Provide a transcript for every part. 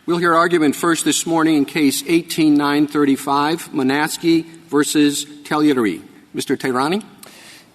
We'll hear argument first this morning in Case 18-935, Monasky versus Taglieri. Mr. Tehrani.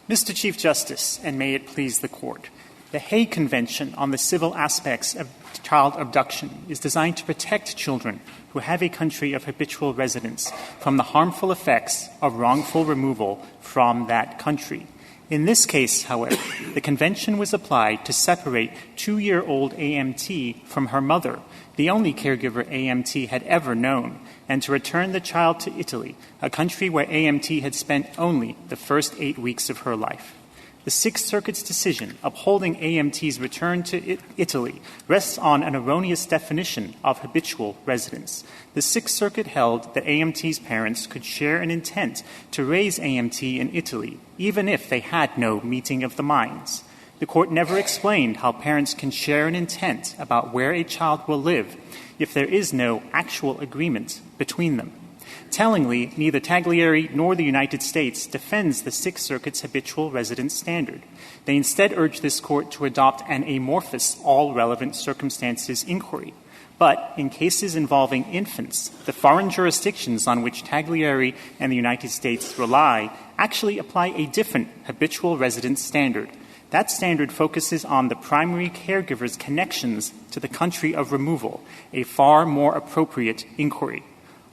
Mr. Chief Justice, and may it please the Court, the Hague Convention on the Civil Aspects of Child Abduction is designed to protect children who have a country of habitual residence from the harmful effects of wrongful removal from that country. In this case, however, the Convention was applied to separate 2-year-old AMT from her mother, the only caregiver AMT had ever known, and to return the child to Italy, a country where AMT had spent only the first 8 weeks of her life. The Sixth Circuit's decision upholding AMT's return to Italy rests on an erroneous definition of habitual residence. The Sixth Circuit held that AMT's parents could share an intent to raise AMT in Italy, even if they had no meeting of the minds. The Court never explained how parents can share an intent about where a child will live if there is no actual agreement between them. Tellingly, neither Taglieri nor the United States defends the Sixth Circuit's habitual residence standard. They instead urge this Court to adopt an amorphous all-relevant circumstances inquiry. But in cases involving infants, the foreign jurisdictions on which Taglieri and the United States rely actually apply a different habitual residence standard. That standard focuses on the primary caregiver's connections to the country of removal, a far more appropriate inquiry.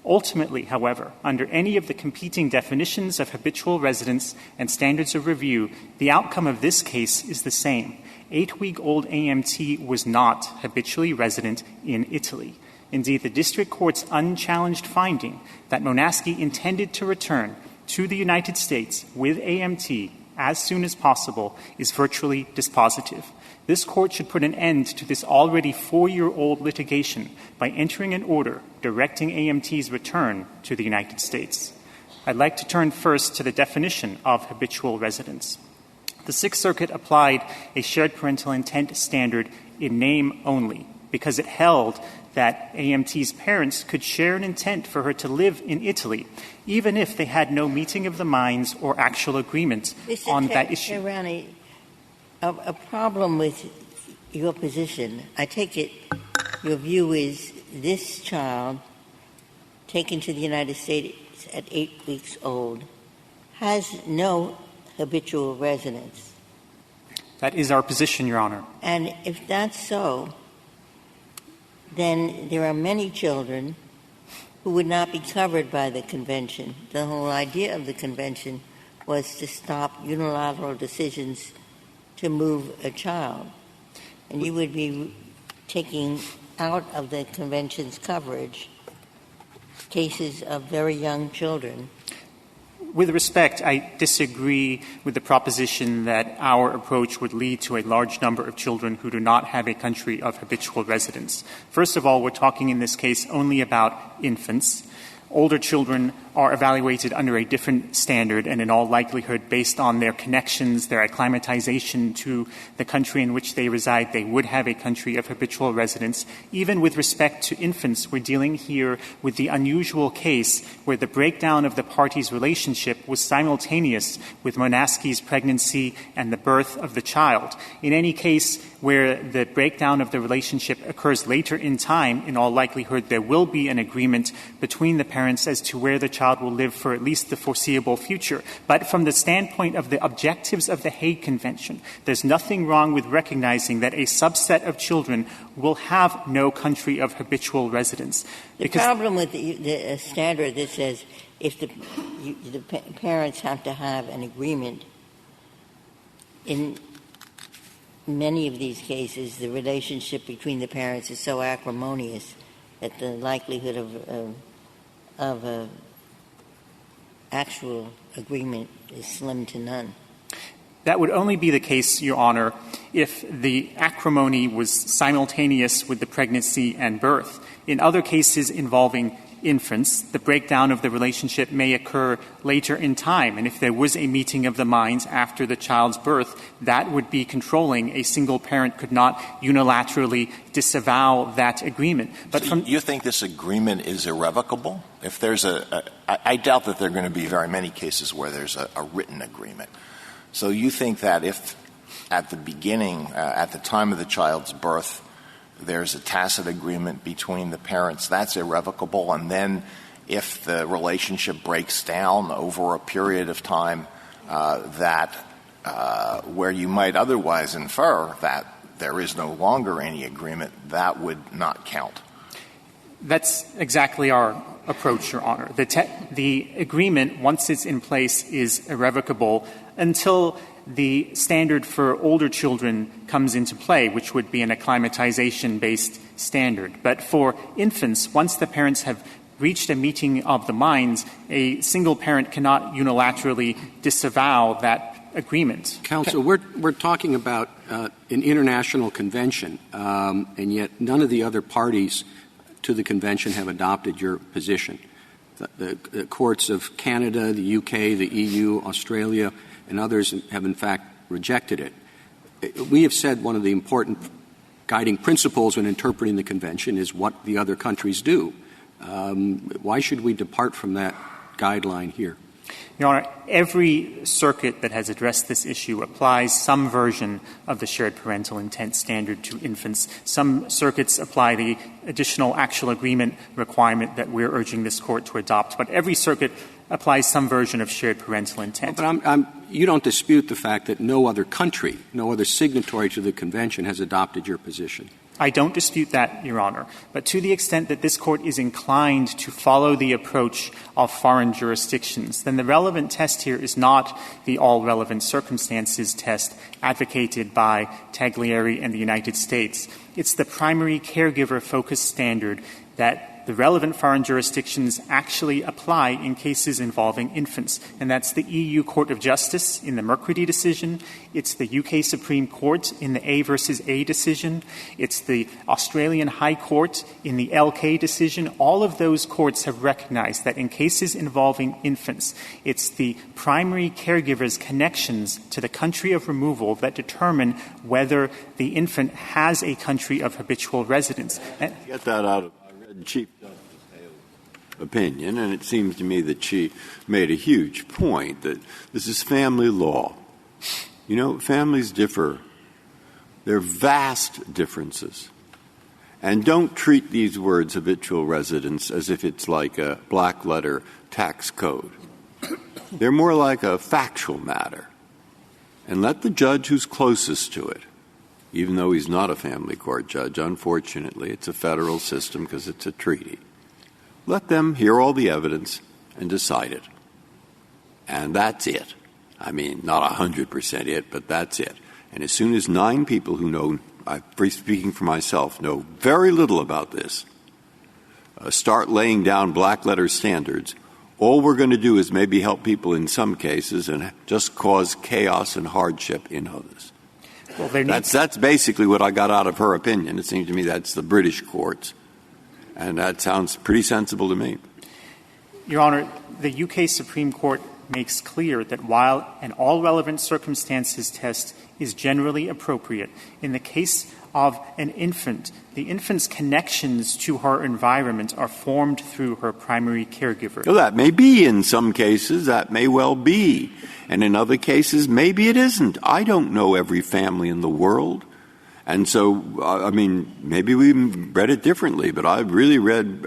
Ultimately, however, under any of the competing definitions of habitual residence and standards of review, the outcome of this case is the same. 8-week-old AMT was not habitually resident in Italy. Indeed, the district court's unchallenged finding that Monasky intended to return to the United States with AMT as soon as possible is virtually dispositive. This Court should put an end to this already 4-year-old litigation by entering an order directing AMT's return to the United States. I'd like to turn first to the definition of habitual residence. The Sixth Circuit applied a shared parental intent standard in name only because it held that AMT's parents could share an intent for her to live in Italy, even if they had no meeting of the minds or actual agreement on that issue. Mr. Tehrani, a problem with your position, I take it your view is this child taken to the United States at 8 weeks old has no habitual residence. That is our position, Your Honor. And if that's so, then there are many children who would not be covered by the Convention. The whole idea of the Convention was to stop unilateral decisions to move a child. And you would be taking out of the Convention's coverage cases of very young children. With respect, I disagree with the proposition that our approach would lead to a large number of children who do not have a country of habitual residence. First of all, we're talking in this case only about infants. Older children are evaluated under a different standard and in all likelihood based on their connections, their acclimatization to the country in which they reside, they would have a country of habitual residence. Even with respect to infants, we're dealing here with the unusual case where the breakdown of the parties' relationship was simultaneous with Monasky's pregnancy and the birth of the child. In any case where the breakdown of the relationship occurs later in time, in all likelihood there will be an agreement between the parents as to where the child will live for at least the foreseeable future. But from the standpoint of the objectives of the Hague Convention, there's nothing wrong with recognizing that a subset of children will have no country of habitual residence. The problem with the standard that says if the parents have to have an agreement, in many of these cases the relationship between the parents is so acrimonious that the likelihood of an actual agreement is slim to none. That would only be the case, Your Honor, if the acrimony was simultaneous with the pregnancy and birth. In other cases involving infants, the breakdown of the relationship may occur later in time, and if there was a meeting of the minds after the child's birth, that would be controlling. A single parent could not unilaterally disavow that agreement. But so you think this agreement is irrevocable? If there's I doubt that there are going to be very many cases where there's a written agreement. So you think that if at the beginning, at the time of the child's birth, there's a tacit agreement between the parents, that's irrevocable. And then if the relationship breaks down over a period of time where you might otherwise infer that there is no longer any agreement, that would not count. That's exactly our approach, Your Honor. The agreement, once it's in place, is irrevocable until the standard for older children comes into play, which would be an acclimatization-based standard. But for infants, once the parents have reached a meeting of the minds, a single parent cannot unilaterally disavow that agreement. Counsel, we're talking about an international convention, and yet none of the other parties to the convention have adopted your position. The courts of Canada, the UK, the EU, Australia, and others have in fact rejected it. We have said one of the important guiding principles when interpreting the convention is what the other countries do. Why should we depart from that guideline here? Your Honor, every circuit that has addressed this issue applies some version of the shared parental intent standard to infants. Some circuits apply the additional actual agreement requirement that we're urging this Court to adopt. But every circuit applies some version of shared parental intent. But you don't dispute the fact that no other country, no other signatory to the convention has adopted your position. I don't dispute that, Your Honor. But to the extent that this Court is inclined to follow the approach of foreign jurisdictions, then the relevant test here is not the all relevant circumstances test advocated by Taglieri and the United States. It's the primary caregiver-focused standard that the relevant foreign jurisdictions actually apply in cases involving infants. And that's the EU Court of Justice in the Mercredi decision. It's the UK Supreme Court in the A versus A decision. It's the Australian High Court in the LK decision. All of those courts have recognized that in cases involving infants, it's the primary caregiver's connections to the country of removal that determine whether the infant has a country of habitual residence. Get that out of Chief Justice Hale's opinion, and it seems to me that she made a huge point that this is family law. You know, families differ. There are vast differences. And don't treat these words habitual residence as if it's like a black letter tax code. They're more like a factual matter. And let the judge who's closest to it, even though he's not a family court judge, unfortunately, it's a federal system because it's a treaty. Let them hear all the evidence and decide it. And that's it. I mean, not 100% it, but that's it. And as soon as 9 people who know, speaking for myself, know very little about this, start laying down black letter standards, all we're going to do is maybe help people in some cases and just cause chaos and hardship in others. Well, that's basically what I got out of her opinion. It seems to me that's the British courts. And that sounds pretty sensible to me. Your Honor, the UK Supreme Court makes clear that while an all relevant circumstances test is generally appropriate, in the case of an infant, the infant's connections to her environment are formed through her primary caregiver. Well, that may be in some cases. That may well be. And in other cases, maybe it isn't. I don't know every family in the world. And so, I mean, maybe we read it differently, but I really read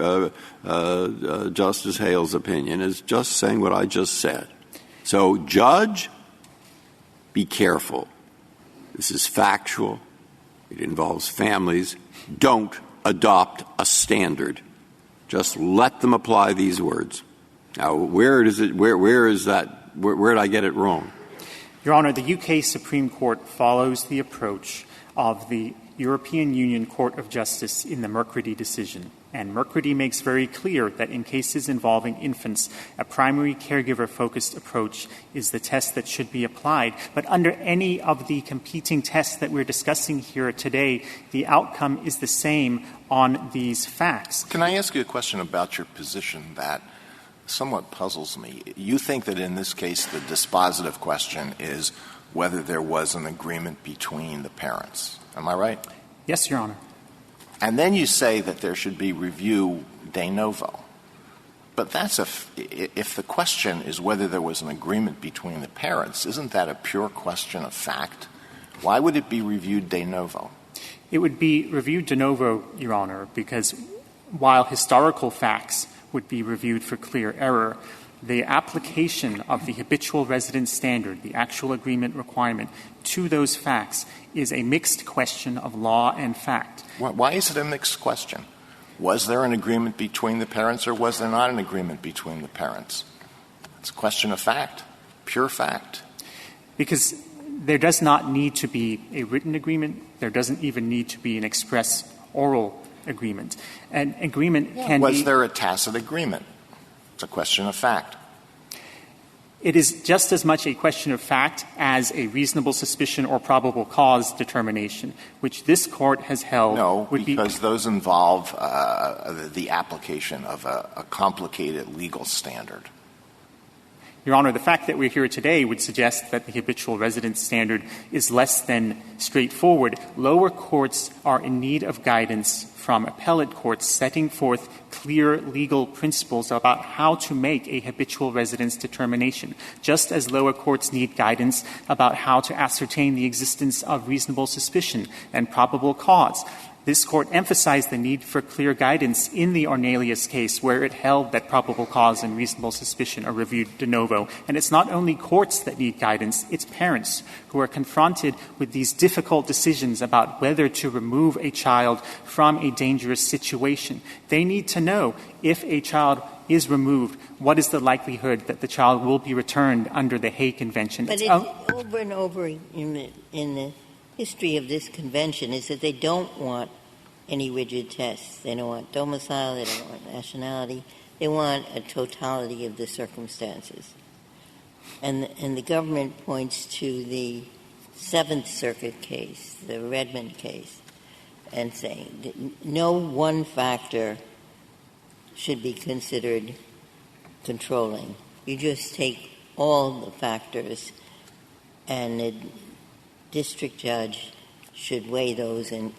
Justice Hale's opinion as just saying what I just said. So, judge, be careful. This is factual. It involves families. Don't adopt a standard. Just let them apply these words. Now, where is that? Where did I get it wrong? Your Honor, the UK Supreme Court follows the approach of the European Union Court of Justice in the Mercredi decision. And Mercredi makes very clear that in cases involving infants, a primary caregiver-focused approach is the test that should be applied. But under any of the competing tests that we're discussing here today, the outcome is the same on these facts. Can I ask you a question about your position that somewhat puzzles me? You think that in this case the dispositive question is whether there was an agreement between the parents. Am I right? Yes, Your Honor. And then you say that there should be review de novo. But that's if the question is whether there was an agreement between the parents, isn't that a pure question of fact? Why would it be reviewed de novo? It would be reviewed de novo, Your Honor, because while historical facts would be reviewed for clear error, the application of the habitual residence standard, the actual agreement requirement, to those facts is a mixed question of law and fact. Why is it a mixed question? Was there an agreement between the parents or was there not an agreement between the parents? It's a question of fact, pure fact. Because there does not need to be a written agreement. There doesn't even need to be an express oral agreement. An agreement can be... Was there a tacit agreement? It's a question of fact. It is just as much a question of fact as a reasonable suspicion or probable cause determination, which this Court has held would be... No, because those involve the application of a complicated legal standard. Your Honor, the fact that we're here today would suggest that the habitual residence standard is less than straightforward. Lower courts are in need of guidance from appellate courts setting forth clear legal principles about how to make a habitual residence determination, just as lower courts need guidance about how to ascertain the existence of reasonable suspicion and probable cause. This Court emphasized the need for clear guidance in the Ornelius case, where it held that probable cause and reasonable suspicion are reviewed de novo. And it's not only courts that need guidance, it's parents who are confronted with these difficult decisions about whether to remove a child from a dangerous situation. They need to know if a child is removed, what is the likelihood that the child will be returned under the Hague Convention. But it's over and over in the history of this convention is that they don't want any rigid tests. They don't want domicile, they don't want nationality. They want a totality of the circumstances. And the government points to the Seventh Circuit case, the Redmond case, and saying that no one factor should be considered controlling. You just take all the factors and the district judge should weigh those and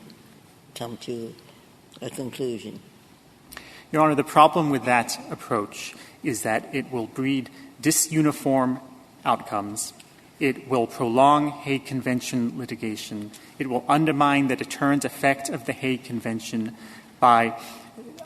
come to a conclusion. Your Honor, the problem with that approach is that it will breed disuniform outcomes. It will prolong Hague Convention litigation. It will undermine the deterrent effect of the Hague Convention by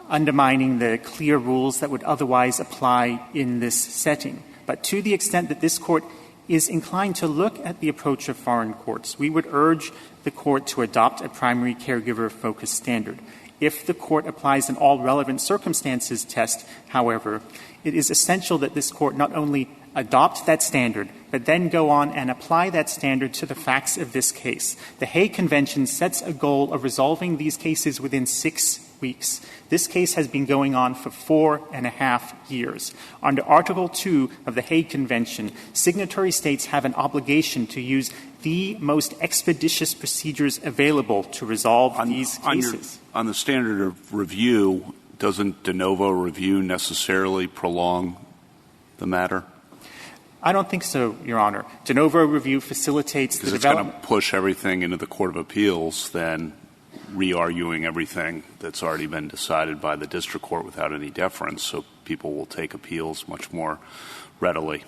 undermining the clear rules that would otherwise apply in this setting. But to the extent that this Court is inclined to look at the approach of foreign courts, we would urge the Court to adopt a primary caregiver-focused standard. If the Court applies an all relevant circumstances test, however, it is essential that this Court not only adopt that standard, but then go on and apply that standard to the facts of this case. The Hague Convention sets a goal of resolving these cases within 6 weeks. This case has been going on for 4.5 years. Under Article 2 of the Hague Convention, signatory states have an obligation to use the most expeditious procedures available to resolve these cases. On the standard of review, doesn't de novo review necessarily prolong the matter? I don't think so, Your Honor. De novo review facilitates the development. Because it's going to push everything into the Court of Appeals, then re-arguing everything that's already been decided by the district court without any deference, so people will take appeals much more readily.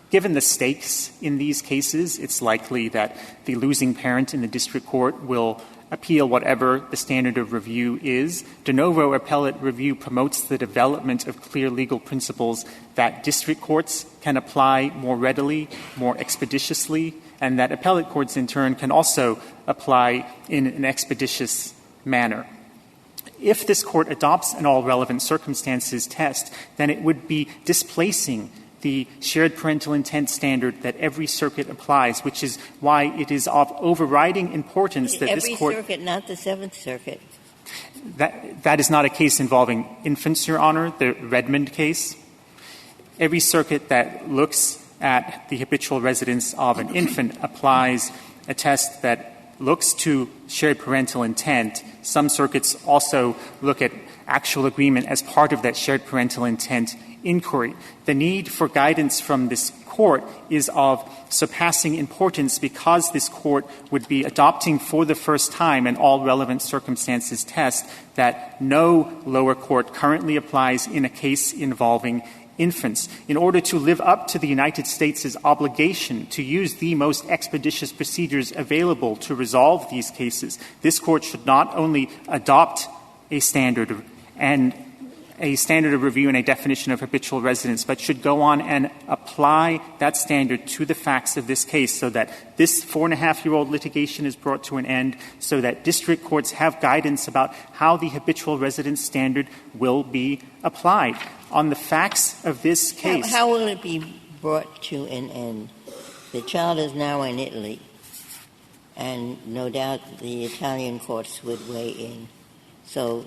Given the stakes in these cases, it's likely that the losing parent in the district court will appeal whatever the standard of review is. De novo appellate review promotes the development of clear legal principles that district courts can apply more readily, more expeditiously, and that appellate courts in turn can also apply in an expeditious manner. If this Court adopts an all relevant circumstances test, then it would be displacing the shared parental intent standard that every circuit applies, which is why it is of overriding importance that this Court... Every circuit, not the Seventh Circuit. That is not a case involving infants, Your Honor, the Redmond case. Every circuit that looks at the habitual residence of an infant applies a test that looks to shared parental intent. Some circuits also look at actual agreement as part of that shared parental intent inquiry. The need for guidance from this Court is of surpassing importance because this Court would be adopting for the first time an all relevant circumstances test that no lower court currently applies in a case involving infants. In order to live up to the United States' obligation to use the most expeditious procedures available to resolve these cases, this Court should not only adopt a standard of review and a definition of habitual residence, but should go on and apply that standard to the facts of this case so that this 4.5-year-old litigation is brought to an end, so that district courts have guidance about how the habitual residence standard will be applied. On the facts of this case. How will it be brought to an end? The child is now in Italy, and no doubt the Italian courts would weigh in. So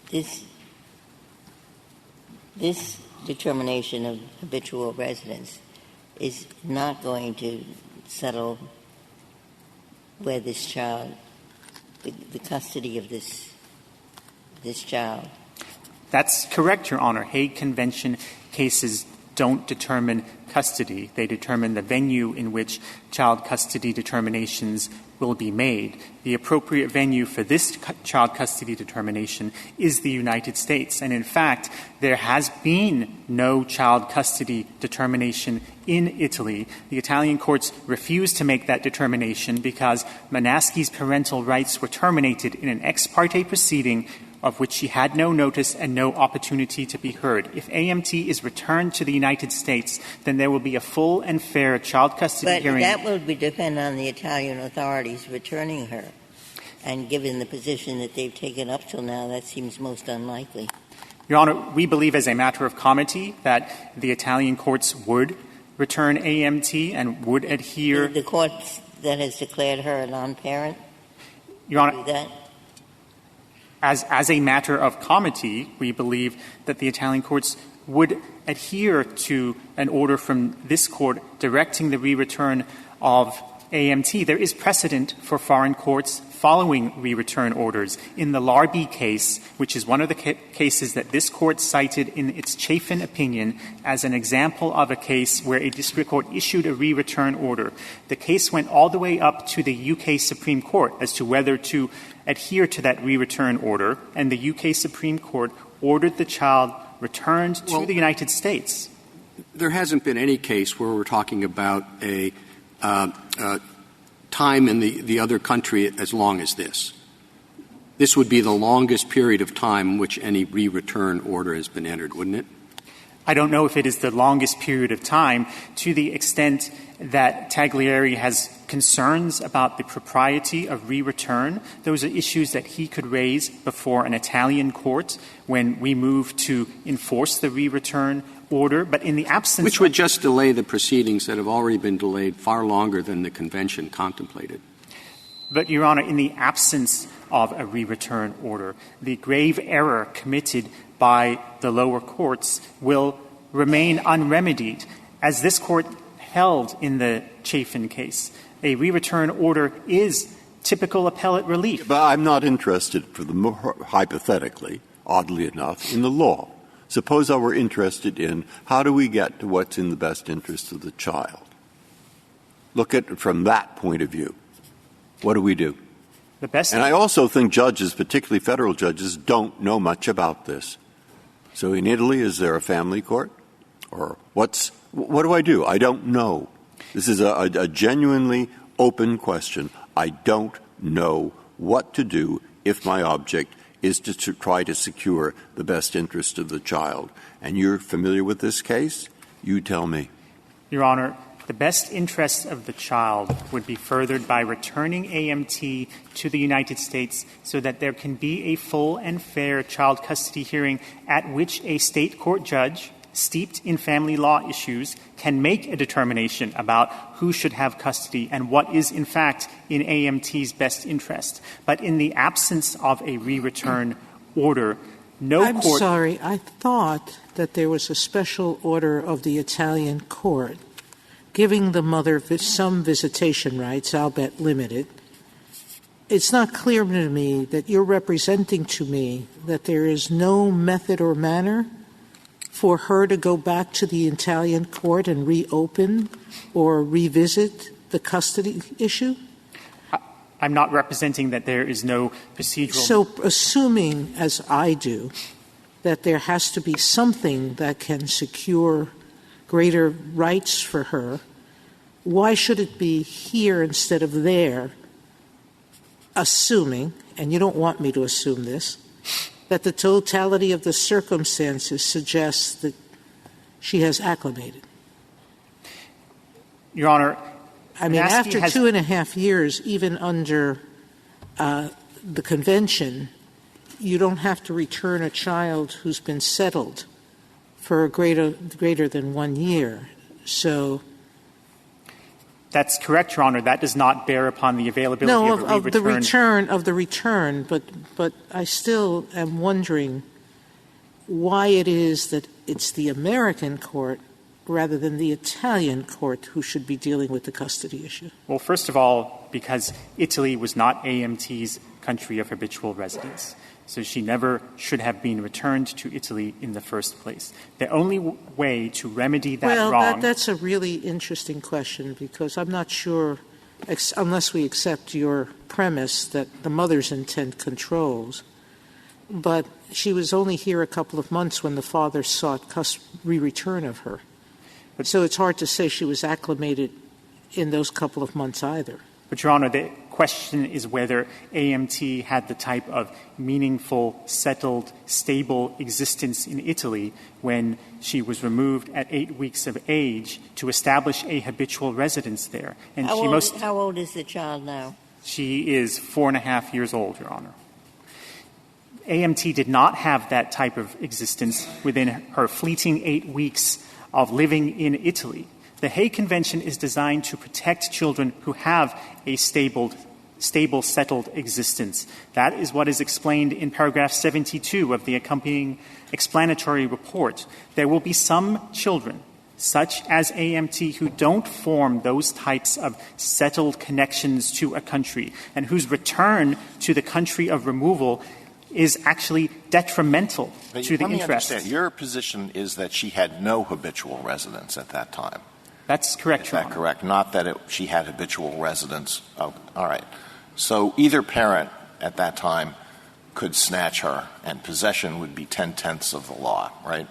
this determination of habitual residence is not going to settle where this child, the custody of this child. That's correct, Your Honor. Hague Convention cases don't determine custody. They determine the venue in which child custody determinations will be made. The appropriate venue for this child custody determination is the United States. And in fact, there has been no child custody determination in Italy. The Italian courts refused to make that determination because Monasky's parental rights were terminated in an ex parte proceeding of which she had no notice and no opportunity to be heard. If AMT is returned to the United States, then there will be a full and fair child custody hearing. But that will depend on the Italian authorities returning her. And given the position that they've taken up till now, that seems most unlikely. Your Honor, we believe as a matter of comity that the Italian courts would return AMT and would adhere. The court that has declared her a non-parent? Your Honor, do that? As a matter of comity, we believe that the Italian courts would adhere to an order from this court directing the re-return of AMT. There is precedent for foreign courts following re-return orders. In the Larby case, which is one of the cases that this court cited in its Chafin opinion as an example of a case where a district court issued a re-return order, the case went all the way up to the UK Supreme Court as to whether to adhere to that re-return order, and the UK Supreme Court ordered the child returned to the United States. There hasn't been any case where we're talking about a time in the other country as long as this. This would be the longest period of time in which any re-return order has been entered, wouldn't it? I don't know if it is the longest period of time, to the extent that Taglieri has concerns about the propriety of re-return. Those are issues that he could raise before an Italian court when we move to enforce the re-return order. But in the absence which would just delay the proceedings that have already been delayed far longer than the convention contemplated. But, Your Honor, in the absence of a re-return order, the grave error committed by the lower courts will remain unremedied. As this court held in the Chafin case, a re-return order is typical appellate relief. But I'm not interested, hypothetically, oddly enough, in the law. Suppose I were interested in how do we get to what's in the best interest of the child. Look at it from that point of view. What do we do? And I also think judges, particularly federal judges, don't know much about this. So in Italy, is there a family court? Or what do I do? I don't know. This is a genuinely open question. I don't know what to do if my object is to try to secure the best interest of the child. And you're familiar with this case? You tell me. Your Honor, the best interest of the child would be furthered by returning AMT to the United States so that there can be a full and fair child custody hearing at which a state court judge, steeped in family law issues, can make a determination about who should have custody and what is, in fact, in AMT's best interest. But in the absence of a re-return order, I'm sorry. I thought that there was a special order of the Italian court giving the mother some visitation rights, albeit limited. It's not clear to me that you're representing to me that there is no method or manner for her to go back to the Italian court and reopen or revisit the custody issue? I'm not representing that there is no procedural. So assuming, as I do, that there has to be something that can secure greater rights for her, why should it be here instead of there, assuming, and you don't want me to assume this, that the totality of the circumstances suggests that she has acclimated? Your Honor, I mean, after 2.5 years, even under the convention, you don't have to return a child who's been settled for a greater than 1 year. So that's correct, Your Honor. That does not bear upon the availability of the return. But I still am wondering why it is that it's the American court rather than the Italian court who should be dealing with the custody issue. Well, first of all, because Italy was not AMT's country of habitual residence. So she never should have been returned to Italy in the first place. The only way to remedy that wrong— Well, that's a really interesting question, because I'm not sure, unless we accept your premise that the mother's intent controls, but she was only here a couple of months when the father sought re-return of her. So it's hard to say she was acclimated in those couple of months either. But, Your Honor, the question is whether AMT had the type of meaningful, settled, stable existence in Italy when she was removed at 8 weeks of age to establish a habitual residence there. And how old is the child now? She is 4.5 years old, Your Honor. AMT did not have that type of existence within her fleeting 8 weeks of living in Italy. The Hague Convention is designed to protect children who have a stable, settled existence. That is what is explained in paragraph 72 of the accompanying explanatory report. There will be some children, such as AMT, who don't form those types of settled connections to a country and whose return to the country of removal is actually detrimental to the Let me interests. understand. Your position is that she had no habitual residence at that time. That's correct, Your Honor. Is that correct? Not that she had habitual residence. Oh, all right. So either parent at that time could snatch her, and possession would be 10/10 of the law, right?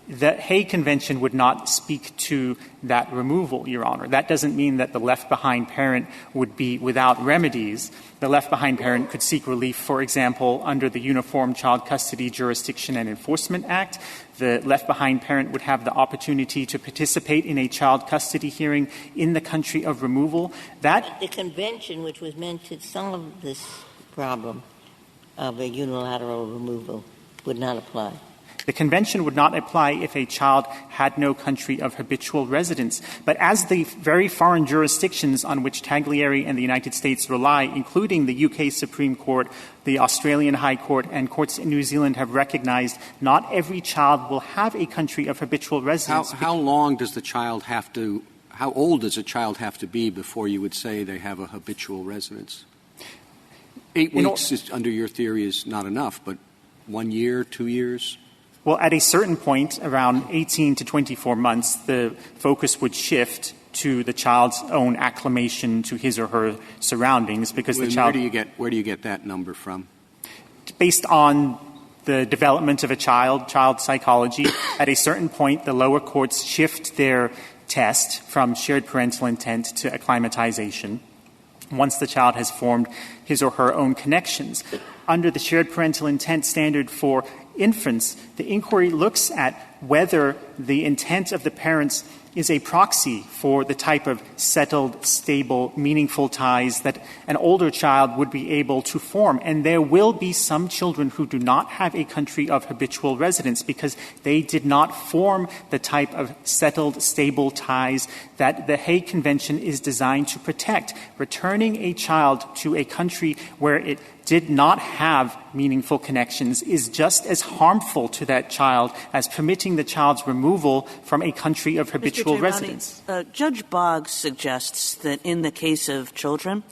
The Hague Convention would not speak to that removal, Your Honor. That doesn't mean that the left-behind parent would be without remedies. The left-behind parent could seek relief, for example, under the Uniform Child Custody Jurisdiction and Enforcement Act. The left-behind parent would have the opportunity to participate in a child custody hearing in the country of removal. The convention, which was meant to solve this problem of a unilateral removal, would not apply. The convention would not apply if a child had no country of habitual residence. But as the very foreign jurisdictions on which Taglieri and the United States rely, including the UK Supreme Court, the Australian High Court, and courts in New Zealand have recognized, not every child will have a country of habitual residence. How old does a child have to be before you would say they have a habitual residence? 8 weeks, under your theory, is not enough, but 1 year, 2 years? Well, at a certain point, around 18 to 24 months, the focus would shift to the child's own acclimation to his or her surroundings, because the child— Where do you get that number from? Based on the development of a child psychology, at a certain point, the lower courts shift their test from shared parental intent to acclimatization once the child has formed his or her own connections. Under the shared parental intent standard for infants, the inquiry looks at whether the intent of the parents is a proxy for the type of settled, stable, meaningful ties that an older child would be able to form. And there will be some children who do not have a country of habitual residence because they did not form the type of settled, stable ties that the Hague Convention is designed to protect. Returning a child to a country where it did not have meaningful connections is just as harmful to that child as permitting the child's removal from a country of habitual residence. Judge Boggs suggests that in the case of children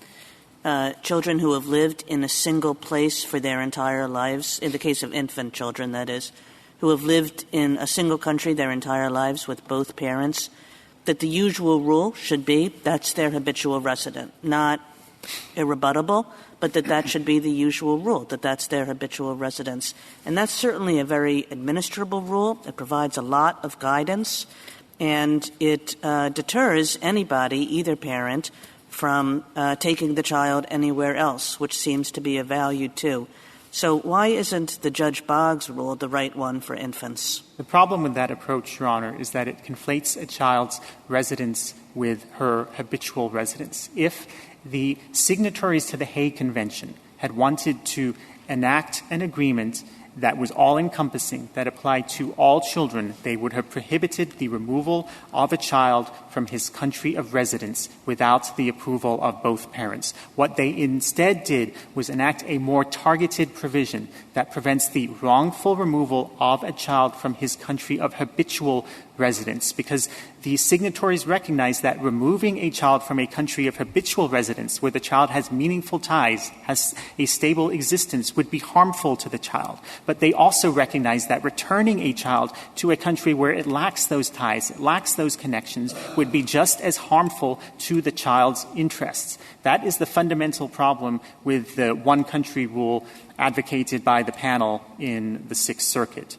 who have lived in a single place for their entire lives, in the case of infant children, that is, who have lived in a single country their entire lives with both parents, that the usual rule should be that's their habitual resident, not irrebuttable, but that should be the usual rule, that that's their habitual residence. And that's certainly a very administrable rule. It provides a lot of guidance, and it deters anybody, either parent, from taking the child anywhere else, which seems to be a value too. So why isn't the Judge Boggs rule the right one for infants? The problem with that approach, Your Honor, is that it conflates a child's residence with her habitual residence. If the signatories to the Hague Convention had wanted to enact an agreement that was all-encompassing, that applied to all children, they would have prohibited the removal of a child from his country of residence without the approval of both parents. What they instead did was enact a more targeted provision that prevents the wrongful removal of a child from his country of habitual residence, because the signatories recognize that removing a child from a country of habitual residence where the child has meaningful ties, has a stable existence, would be harmful to the child. But they also recognize that returning a child to a country where it lacks those ties, it lacks those connections, would be just as harmful to the child's interests. That is the fundamental problem with the one-country rule advocated by the panel in the Sixth Circuit.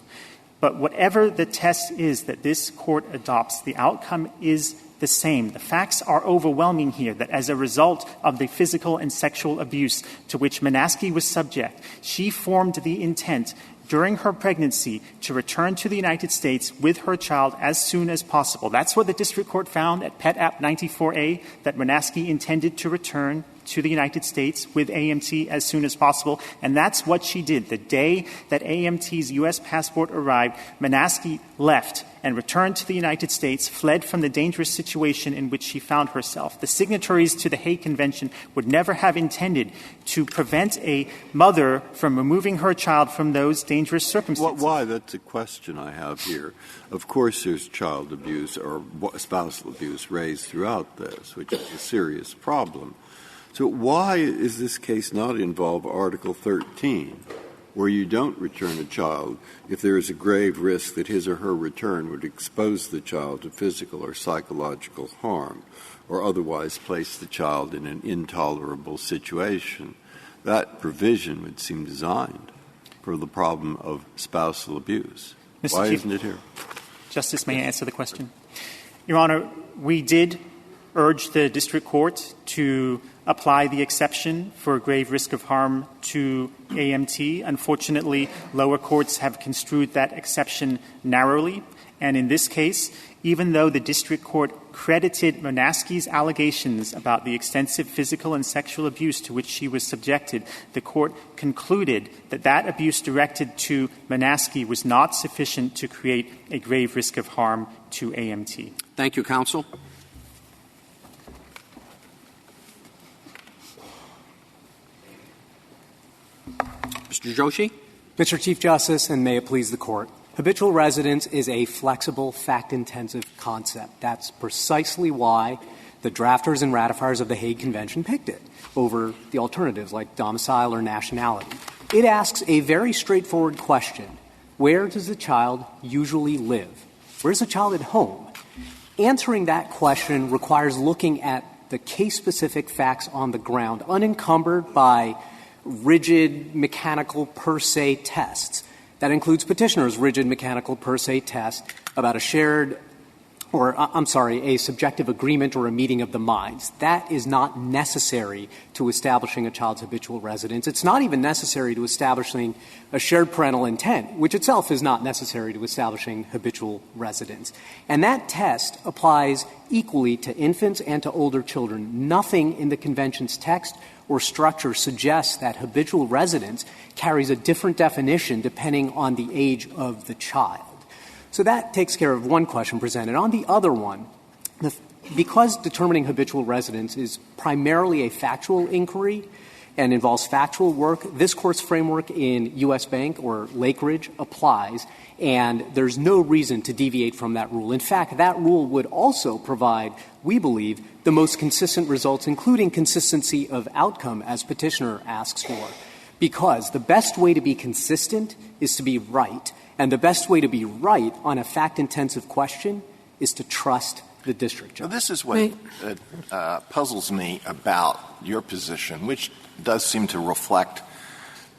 But whatever the test is that this Court adopts, the outcome is the same. The facts are overwhelming here that as a result of the physical and sexual abuse to which Monasky was subject, she formed the intent during her pregnancy to return to the United States with her child as soon as possible. That's what the district court found at Pet App 94A, that Monasky intended to return to the United States with AMT as soon as possible, and that's what she did. The day that AMT's U.S. passport arrived, Monasky left and returned to the United States, fled from the dangerous situation in which she found herself. The signatories to the Hague Convention would never have intended to prevent a mother from removing her child from those dangerous circumstances. Why? That's a question I have here. Of course there's child abuse or spousal abuse raised throughout this, which is a serious problem. So why is this case not involve Article 13, where you don't return a child if there is a grave risk that his or her return would expose the child to physical or psychological harm or otherwise place the child in an intolerable situation? That provision would seem designed for the problem of spousal abuse. Why isn't it here? Justice, may I answer the question? Your Honor, we did urge the district court to apply the exception for grave risk of harm to AMT. Unfortunately, lower courts have construed that exception narrowly. And in this case, even though the district court credited Monasky's allegations about the extensive physical and sexual abuse to which she was subjected, the court concluded that that abuse directed to Monasky was not sufficient to create a grave risk of harm to AMT. Thank you, counsel. Mr. Joshi? Mr. Chief Justice, and may it please the Court, habitual residence is a flexible, fact-intensive concept. That's precisely why the drafters and ratifiers of the Hague Convention picked it over the alternatives like domicile or nationality. It asks a very straightforward question. Where does the child usually live? Where's the child at home? Answering that question requires looking at the case-specific facts on the ground, unencumbered by rigid mechanical per se tests. That includes petitioner's rigid mechanical per se test about a subjective agreement or a meeting of the minds. That is not necessary to establishing a child's habitual residence. It's not even necessary to establishing a shared parental intent, which itself is not necessary to establishing habitual residence. And that test applies equally to infants and to older children. Nothing in the Convention's text or structure suggests that habitual residence carries a different definition depending on the age of the child. So that takes care of one question presented. On the other one, because determining habitual residence is primarily a factual inquiry and involves factual work, this Court's framework in U.S. Bank or Lakeridge applies, and there's no reason to deviate from that rule. In fact, that rule would also provide, we believe, the most consistent results, including consistency of outcome, as petitioner asks for, because the best way to be consistent is to be right, and the best way to be right on a fact-intensive question is to trust the district judge. Well, this is what puzzles me about your position, which does seem to reflect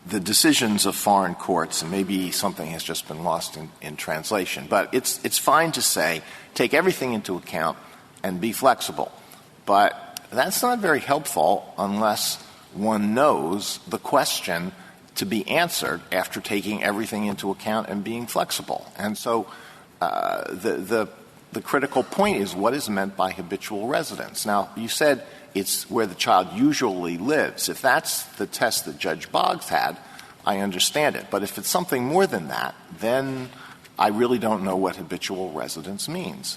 the decisions of foreign courts, and maybe something has just been lost in translation. But it's fine to say, take everything into account and be flexible. But that's not very helpful unless one knows the question to be answered after taking everything into account and being flexible. And so the critical point is what is meant by habitual residence. Now, you said it's where the child usually lives. If that's the test that Judge Boggs had, I understand it. But if it's something more than that, then I really don't know what habitual residence means.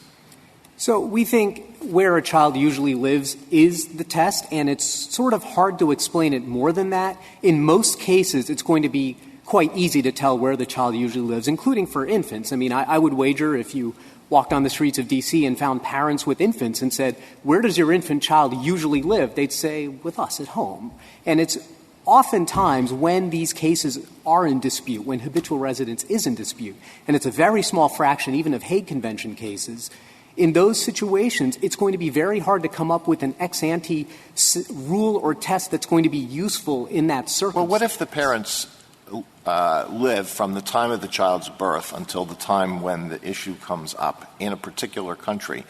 So we think where a child usually lives is the test, and it's sort of hard to explain it more than that. In most cases, it's going to be quite easy to tell where the child usually lives, including for infants. I mean, I would wager if you walked on the streets of D.C. and found parents with infants and said, where does your infant child usually live? They'd say, with us at home. And it's oftentimes when these cases are in dispute, when habitual residence is in dispute, and it's a very small fraction even of Hague Convention cases, in those situations, it's going to be very hard to come up with an ex ante rule or test that's going to be useful in that circumstance. Well, what if the parents live from the time of the child's birth until the time when the issue comes up in a particular country,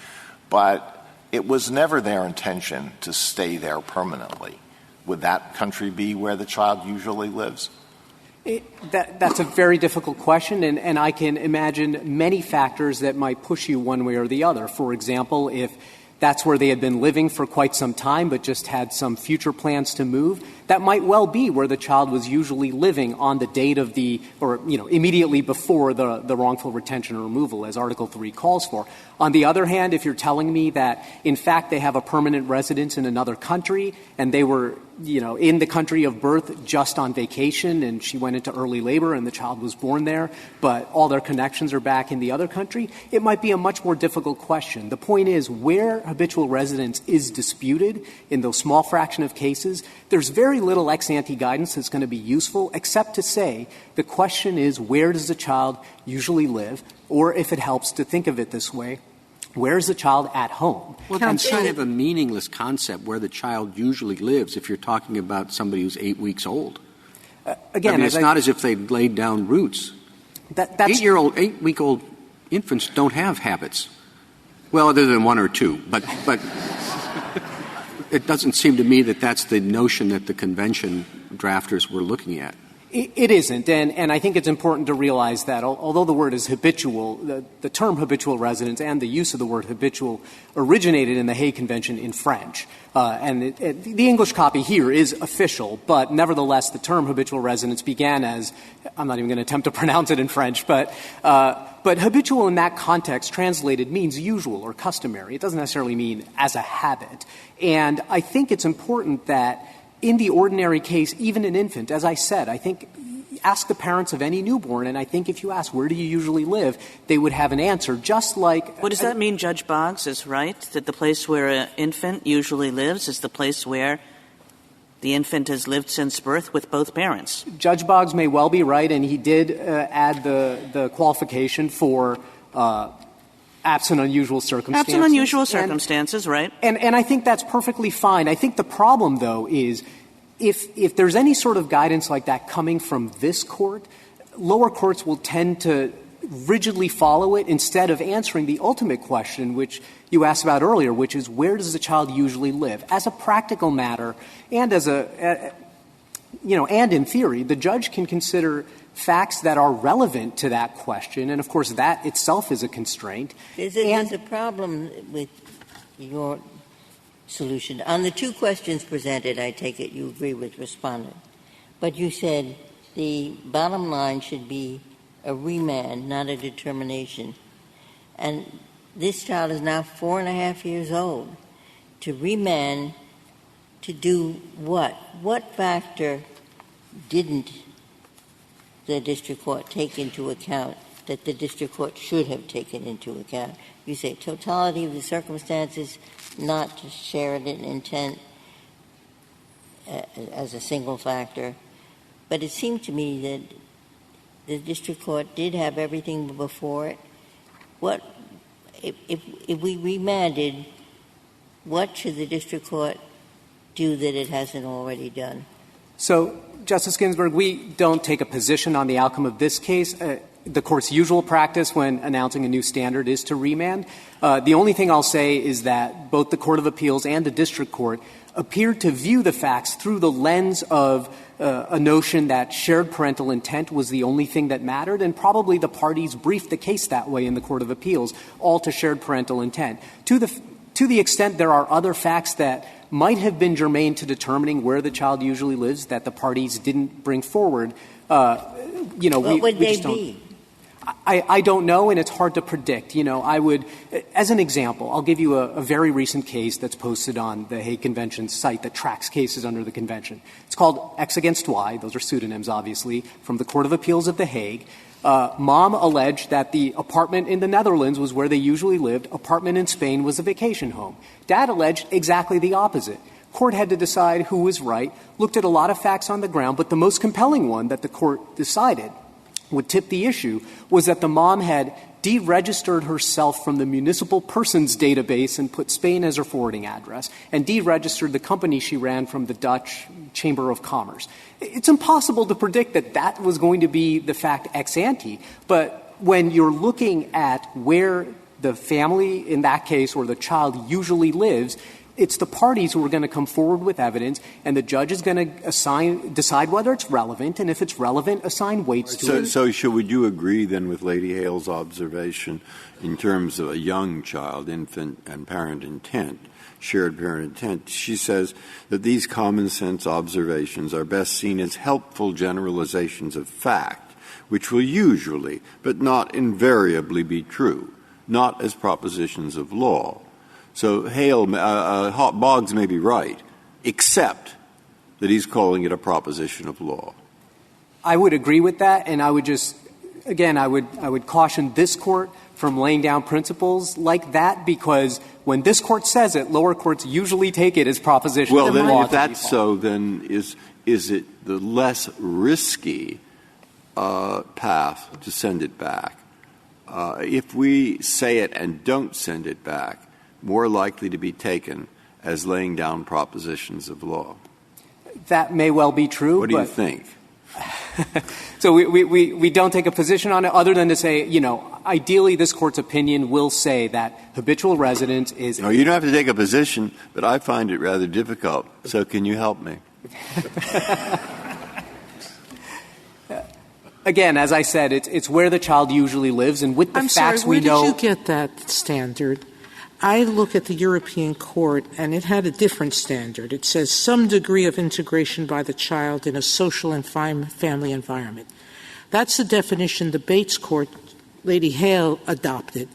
but it was never their intention to stay there permanently? Would that country be where the child usually lives? That's a very difficult question, and I can imagine many factors that might push you one way or the other. For example, if that's where they had been living for quite some time but just had some future plans to move, that might well be where the child was usually living on the date of the – or, immediately before the wrongful retention or removal, as Article 3 calls for. On the other hand, if you're telling me that, in fact, they have a permanent residence in another country and they were – in the country of birth just on vacation, and she went into early labor and the child was born there, but all their connections are back in the other country, it might be a much more difficult question. The point is, where habitual residence is disputed in those small fraction of cases, there's very little ex ante guidance that's going to be useful, except to say the question is, where does the child usually live? Or if it helps to think of it this way, where is the child at home? Well, that's kind of a meaningless concept, where the child usually lives, if you're talking about somebody who's 8 weeks old. Again, it's not as if they've laid down roots. 8-week-old infants don't have habits. Well, other than one or two. But it doesn't seem to me that that's the notion that the convention drafters were looking at. It isn't, and I think it's important to realize that although the word is habitual, the term habitual residence and the use of the word habitual originated in the Hague Convention in French. And the English copy here is official, but nevertheless the term habitual residence began as, I'm not even going to attempt to pronounce it in French, but habitual in that context translated means usual or customary. It doesn't necessarily mean as a habit. And I think it's important that in the ordinary case, even an infant, as I said, I think ask the parents of any newborn, and I think if you ask where do you usually live, they would have an answer, just like... What does that mean? Judge Boggs is right, that the place where an infant usually lives is the place where the infant has lived since birth with both parents. Judge Boggs may well be right, and he did add the qualification for absent unusual circumstances. Absent unusual circumstances, right. And I think that's perfectly fine. I think the problem, though, is if there's any sort of guidance like that coming from this court, lower courts will tend to rigidly follow it instead of answering the ultimate question, which you asked about earlier, which is where does the child usually live? As a practical matter and and in theory, the judge can consider facts that are relevant to that question, and of course that itself is a constraint. There's a problem with your solution. On the two questions presented, I take it you agree with respondent. But you said the bottom line should be a remand, not a determination. And this child is now 4.5 years old. To remand, to do what? What factor didn't the district court take into account that the district court should have taken into account? You say totality of the circumstances, not just shared in intent as a single factor. But it seemed to me that the district court did have everything before it. if we remanded, what should the district court do that it hasn't already done? So, Justice Ginsburg, we don't take a position on the outcome of this case. The Court's usual practice when announcing a new standard is to remand. The only thing I'll say is that both the Court of Appeals and the district court appeared to view the facts through the lens of a notion that shared parental intent was the only thing that mattered, and probably the parties briefed the case that way in the Court of Appeals, all to shared parental intent. To the extent there are other facts that might have been germane to determining where the child usually lives that the parties didn't bring forward, we just don't. I don't know, and it's hard to predict. I would, as an example, I'll give you a very recent case that's posted on the Hague Convention site that tracks cases under the Convention. It's called X against Y. Those are pseudonyms, obviously, from the Court of Appeals of The Hague. Mom alleged that the apartment in the Netherlands was where they usually lived. Apartment in Spain was a vacation home. Dad alleged exactly the opposite. Court had to decide who was right, looked at a lot of facts on the ground, but the most compelling one that the court decided would tip the issue was that the mom had deregistered herself from the municipal persons database and put Spain as her forwarding address, and deregistered the company she ran from the Dutch Chamber of Commerce. It's impossible to predict that that was going to be the fact ex ante, but when you're looking at where the family in that case or the child usually lives, it's the parties who are going to come forward with evidence, and the judge is going to decide whether it's relevant, and if it's relevant, assign weights to it. So would you agree then with Lady Hale's observation in terms of a young child, infant, and parent intent, shared parent intent? She says that these common sense observations are best seen as helpful generalizations of fact, which will usually, but not invariably, be true, not as propositions of law. So Boggs may be right, except that he's calling it a proposition of law. I would agree with that, and I would just, again, I would caution this Court from laying down principles like that, because when this Court says it, lower courts usually take it as proposition of law. Well, then if that's so, then is it the less risky path to send it back? If we say it and don't send it back, more likely to be taken as laying down propositions of law? That may well be true. What do you think? So we don't take a position on it other than to say, ideally this Court's opinion will say that habitual residence is... No, you don't have to take a position, but I find it rather difficult. So can you help me? Again, as I said, it's where the child usually lives, and with the facts we know... Where did you get that standard? I look at the European Court, and it had a different standard. It says some degree of integration by the child in a social and family environment. That's the definition the Bates Court, Lady Hale, adopted.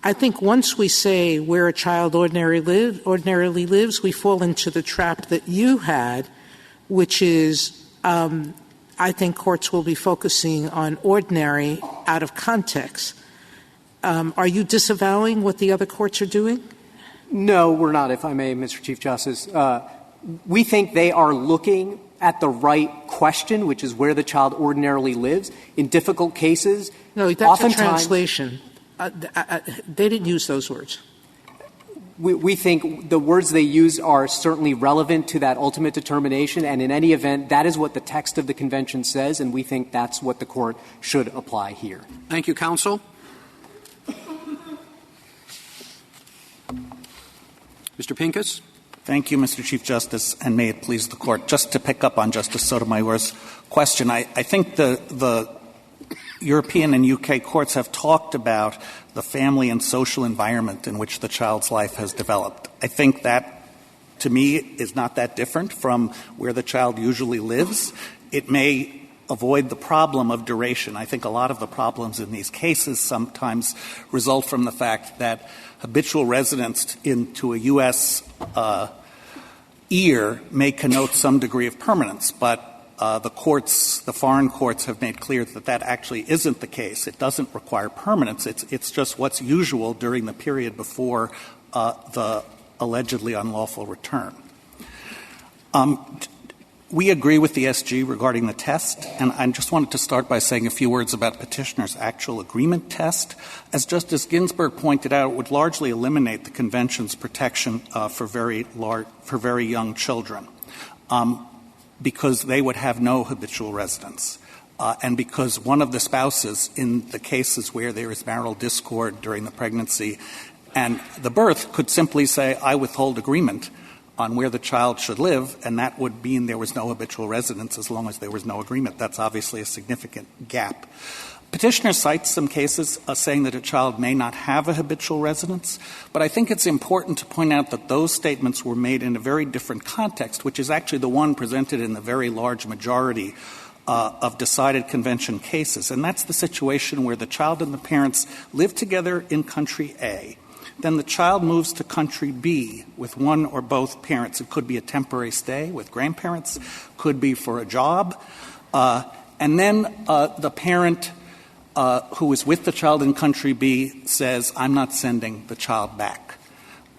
I think once we say where a child ordinarily lives, we fall into the trap that you had, which is I think courts will be focusing on ordinary out of context. Are you disavowing what the other courts are doing? No, we're not, if I may, Mr. Chief Justice. We think they are looking at the right question, which is where the child ordinarily lives. In difficult cases, no, that's a translation. They didn't use those words. We think the words they use are certainly relevant to that ultimate determination, and in any event, that is what the text of the Convention says, and we think that's what the Court should apply here. Thank you, counsel. Mr. Pincus. Thank you, Mr. Chief Justice, and may it please the Court. Just to pick up on Justice Sotomayor's question, I think the European and UK courts have talked about the family and social environment in which the child's life has developed. I think that, to me, is not that different from where the child usually lives. It may avoid the problem of duration. I think a lot of the problems in these cases sometimes result from the fact that habitual residence into a U.S. ear may connote some degree of permanence, but the foreign courts have made clear that that actually isn't the case. It doesn't require permanence. It's just what's usual during the period before the allegedly unlawful return. We agree with the SG regarding the test, and I just wanted to start by saying a few words about petitioner's actual agreement test. As Justice Ginsburg pointed out, it would largely eliminate the Convention's protection for very young children because they would have no habitual residence. And because one of the spouses in the cases where there is marital discord during the pregnancy and the birth could simply say, I withhold agreement on where the child should live, and that would mean there was no habitual residence as long as there was no agreement. That's obviously a significant gap. Petitioner cites some cases saying that a child may not have a habitual residence, but I think it's important to point out that those statements were made in a very different context, which is actually the one presented in the very large majority of decided Convention cases. And that's the situation where the child and the parents live together in country A. Then the child moves to country B with one or both parents. It could be a temporary stay with grandparents, could be for a job. And then the parent who is with the child in country B says, I'm not sending the child back.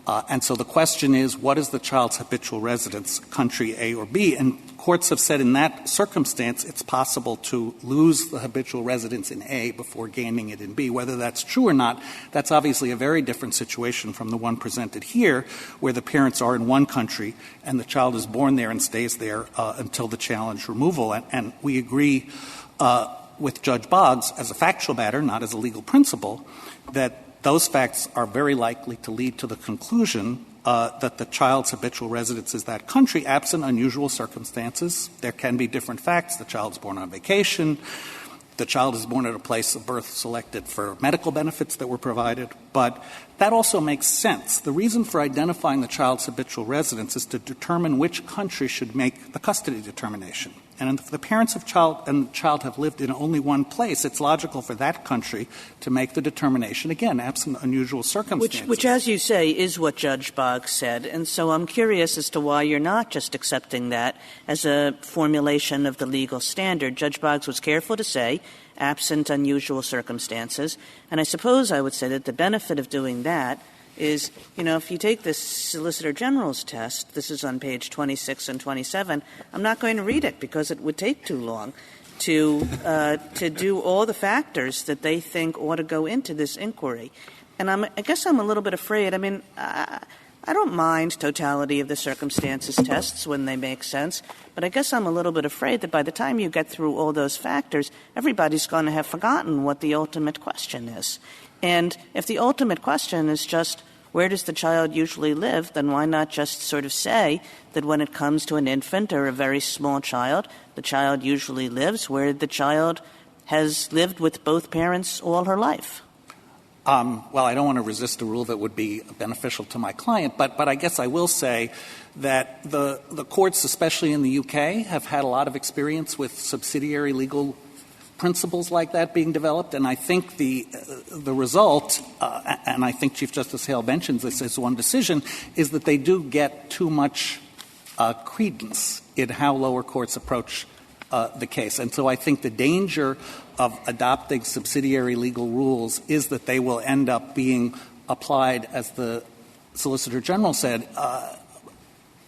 And so the question is, what is the child's habitual residence, country A or B? And courts have said in that circumstance it's possible to lose the habitual residence in A before gaining it in B. Whether that's true or not, that's obviously a very different situation from the one presented here, where the parents are in one country and the child is born there and stays there until the challenge removal. And we agree with Judge Boggs, as a factual matter, not as a legal principle, that those facts are very likely to lead to the conclusion that the child's habitual residence is that country, absent unusual circumstances. There can be different facts. The child's born on vacation. The child is born at a place of birth selected for medical benefits that were provided. But that also makes sense. The reason for identifying the child's habitual residence is to determine which country should make the custody determination. And if the parents of child and the child have lived in only one place, it's logical for that country to make the determination, again, absent unusual circumstances. Which, as you say, is what Judge Boggs said. And so I'm curious as to why you're not just accepting that as a formulation of the legal standard. Judge Boggs was careful to say, absent unusual circumstances. And I suppose I would say that the benefit of doing that is, if you take this Solicitor General's test, this is on page 26 and 27, I'm not going to read it because it would take too long to do all the factors that they think ought to go into this inquiry. And I guess I'm a little bit afraid. I don't mind totality of the circumstances tests when they make sense, but I guess I'm a little bit afraid that by the time you get through all those factors, everybody's going to have forgotten what the ultimate question is. And if the ultimate question is just where does the child usually live, then why not just sort of say that when it comes to an infant or a very small child, the child usually lives where the child has lived with both parents all her life? Well, I don't want to resist a rule that would be beneficial to my client, but I guess I will say that the courts, especially in the U.K., have had a lot of experience with subsidiary legal principles like that being developed, and I think the result, and I think Chief Justice Hale mentions this as one decision, is that they do get too much credence in how lower courts approach the case. And so I think the danger of adopting subsidiary legal rules is that they will end up being applied, as the Solicitor General said,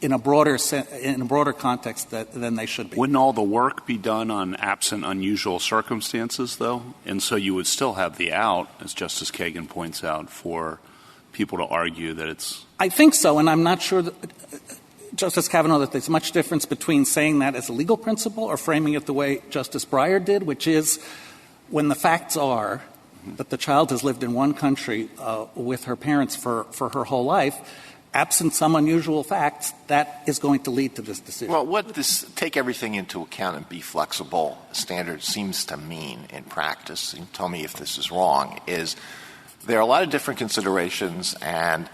in a broader context than they should be. Wouldn't all the work be done on absent unusual circumstances, though? And so you would still have the out, as Justice Kagan points out, for people to argue that it's... I think so, and I'm not sure, Justice Kavanaugh, that there's much difference between saying that as a legal principle or framing it the way Justice Breyer did, which is when the facts are that the child has lived in one country with her parents for her whole life, absent some unusual facts, that is going to lead to this decision. Well, what this take everything into account and be flexible standard seems to mean in practice, and tell me if this is wrong, is there are a lot of different considerations, and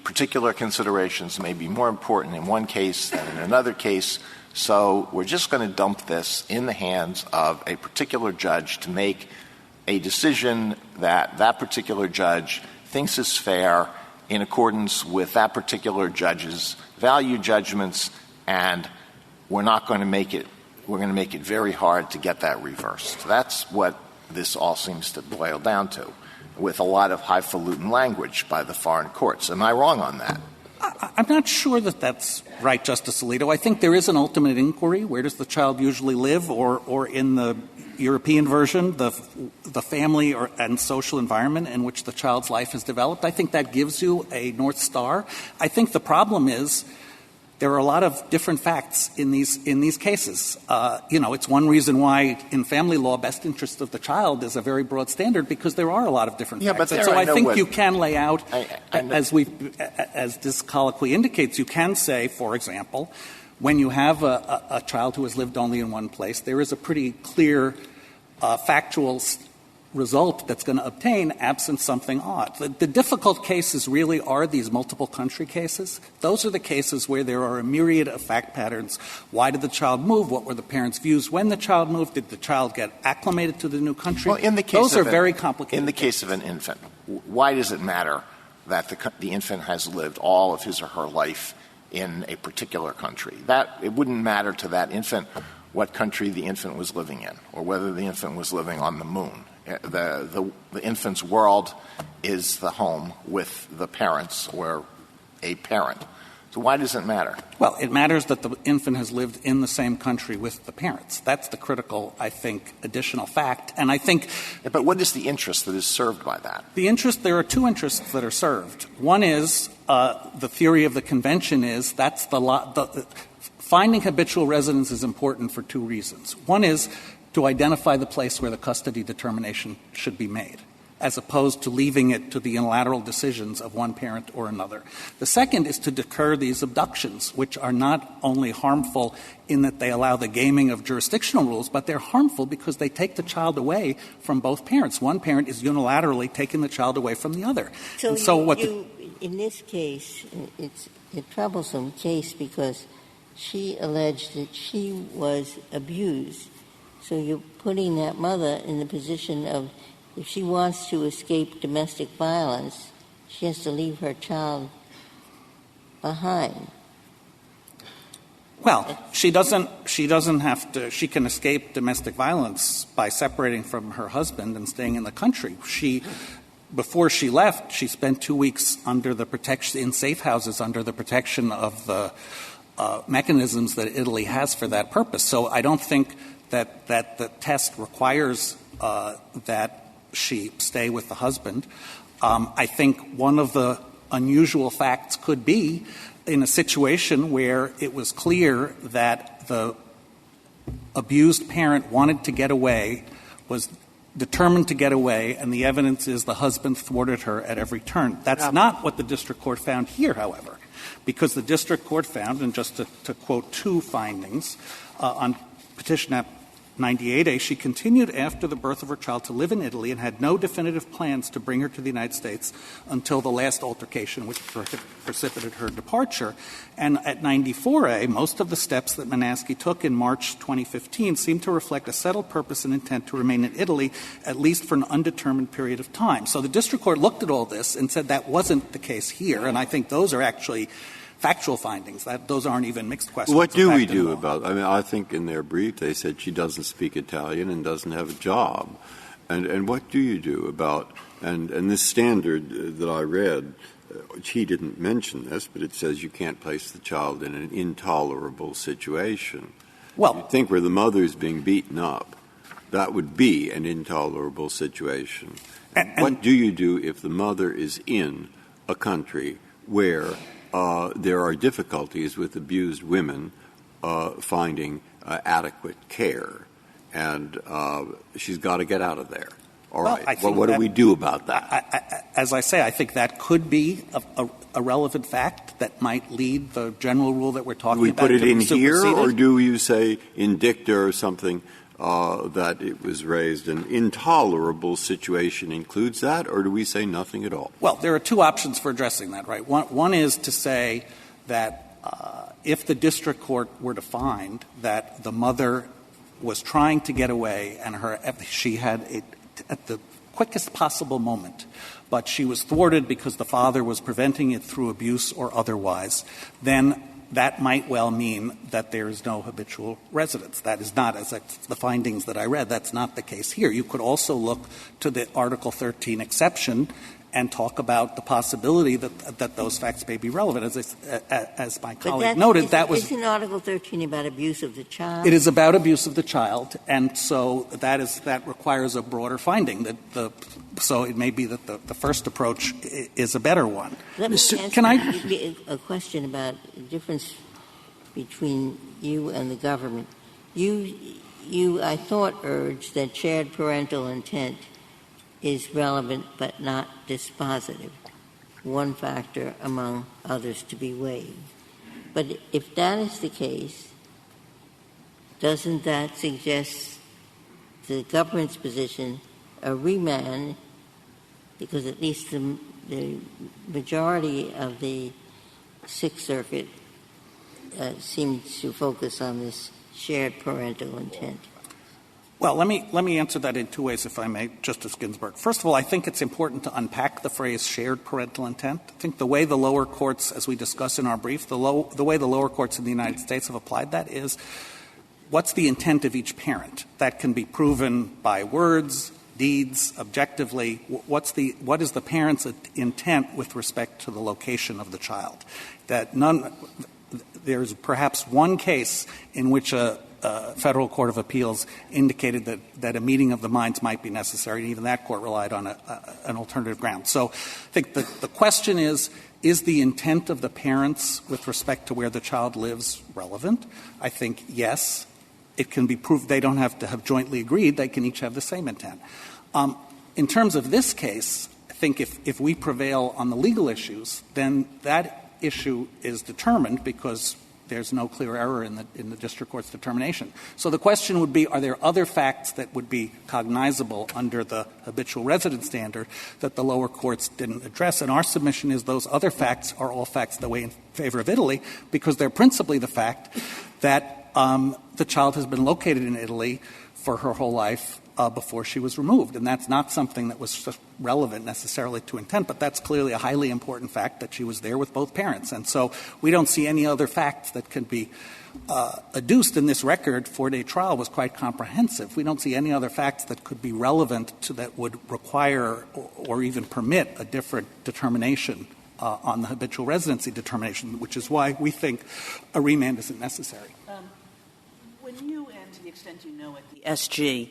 particular considerations may be more important in one case than in another case. So we're just going to dump this in the hands of a particular judge to make a decision that that particular judge thinks is fair in accordance with that particular judge's value judgments, and we're going to make it very hard to get that reversed. That's what this all seems to boil down to, with a lot of highfalutin language by the foreign courts. Am I wrong on that? I'm not sure that that's right, Justice Alito. I think there is an ultimate inquiry. Where does the child usually live? Or in the European version, the family and social environment in which the child's life has developed. I think that gives you a North Star. I think the problem is there are a lot of different facts in these cases. It's one reason why in family law, best interest of the child is a very broad standard because there are a lot of different facts. But so I think you can lay out, as this colloquy indicates, you can say, for example, when you have a child who has lived only in one place, there is a pretty clear factual result that's going to obtain absent something odd. The difficult cases really are these multiple country cases. Those are the cases where there are a myriad of fact patterns. Why did the child move? What were the parents' views when the child moved? Did the child get acclimated to the new country? Well, in the case Those are very complicated. In the case of an infant, why does it matter that the infant has lived all of his or her life in a particular country? It wouldn't matter to that infant what country the infant was living in or whether the infant was living on the moon. The infant's world is the home with the parents or a parent. So why does it matter? Well, it matters that the infant has lived in the same country with the parents. That's the critical, I think, additional fact. And I think but what is the interest that is served by that? There are two interests that are served. One is the theory of the convention is that's finding habitual residence is important for two reasons. One is to identify the place where the custody determination should be made, as opposed to leaving it to the unilateral decisions of one parent or another. The second is to deter these abductions, which are not only harmful in that they allow the gaming of jurisdictional rules, but they're harmful because they take the child away from both parents. One parent is unilaterally taking the child away from the other. In this case, it's a troublesome case because she alleged that she was abused. So you're putting that mother in the position of, if she wants to escape domestic violence, she has to leave her child behind. Well, she doesn't have to. She can escape domestic violence by separating from her husband and staying in the country. Before she left, she spent 2 weeks under the protection in safe houses under the protection of the mechanisms that Italy has for that purpose. So I don't think that the test requires that she stay with the husband. I think one of the unusual facts could be in a situation where it was clear that the abused parent wanted to get away, was determined to get away, and the evidence is the husband thwarted her at every turn. That's not what the district court found here, however, because the district court found, and just to quote two findings, on Petition Act 98A, she continued after the birth of her child to live in Italy and had no definitive plans to bring her to the United States until the last altercation, which precipitated her departure. And at 94A, most of the steps that Monasky took in March 2015 seemed to reflect a settled purpose and intent to remain in Italy, at least for an undetermined period of time. So the district court looked at all this and said that wasn't the case here, and I think those are actually factual findings. Those aren't even mixed questions. What do we do about it? I mean, I think in their brief they said she doesn't speak Italian and doesn't have a job. And what do you do about and this standard that I read, he didn't mention this, but it says you can't place the child in an intolerable situation. Well, you'd think where the mother's being beaten up, that would be an intolerable situation. What do you do if the mother is in a country where there are difficulties with abused women finding adequate care, and she's got to get out of there? All right. Well, what do we do about that? As I say, I think that could be a relevant fact that might lead the general rule that we're talking about. Do we put it in here, or do you say in dicta or something that it was raised an intolerable situation includes that, or do we say nothing at all? Well, there are two options for addressing that, right? One is to say that if the district court were to find that the mother was trying to get away and she had it at the quickest possible moment, but she was thwarted because the father was preventing it through abuse or otherwise, then that might well mean that there is no habitual residence. That is not, as the findings that I read, that's not the case here. You could also look to the Article 13 exception and talk about the possibility that those facts may be relevant. As my colleague noted, that was... Isn't Article 13 about abuse of the child? It is about abuse of the child, and so that requires a broader finding. So it may be that the first approach is a better one. Let me ask you a question about the difference between you and the government. You, I thought, urged that shared parental intent is relevant but not dispositive, one factor among others to be weighed. But if that is the case, doesn't that suggest the government's position a remand, because at least the majority of the Sixth Circuit seems to focus on this shared parental intent? Well, let me answer that in two ways, if I may, Justice Ginsburg. First of all, I think it's important to unpack the phrase shared parental intent. I think the way the lower courts, as we discuss in our brief, the way the lower courts in the United States have applied that is, what's the intent of each parent? That can be proven by words, deeds, objectively. What is the parent's intent with respect to the location of the child? There's perhaps one case in which a federal court of appeals indicated that a meeting of the minds might be necessary, and even that court relied on an alternative ground. So I think the question is the intent of the parents with respect to where the child lives relevant? I think yes. It can be proved they don't have to have jointly agreed. They can each have the same intent. In terms of this case, I think if we prevail on the legal issues, then that issue is determined because there's no clear error in the district court's determination. So the question would be, are there other facts that would be cognizable under the habitual resident standard that the lower courts didn't address? And our submission is those other facts are all facts that weigh in favor of Italy, because they're principally the fact that the child has been located in Italy for her whole life before she was removed. And that's not something that was relevant necessarily to intent, but that's clearly a highly important fact that she was there with both parents. And so we don't see any other facts that can be adduced in this record. 4-day trial was quite comprehensive. We don't see any other facts that could be relevant to that would require or even permit a different determination on the habitual residency determination, which is why we think a remand isn't necessary. When you, and to the extent you know at the SG,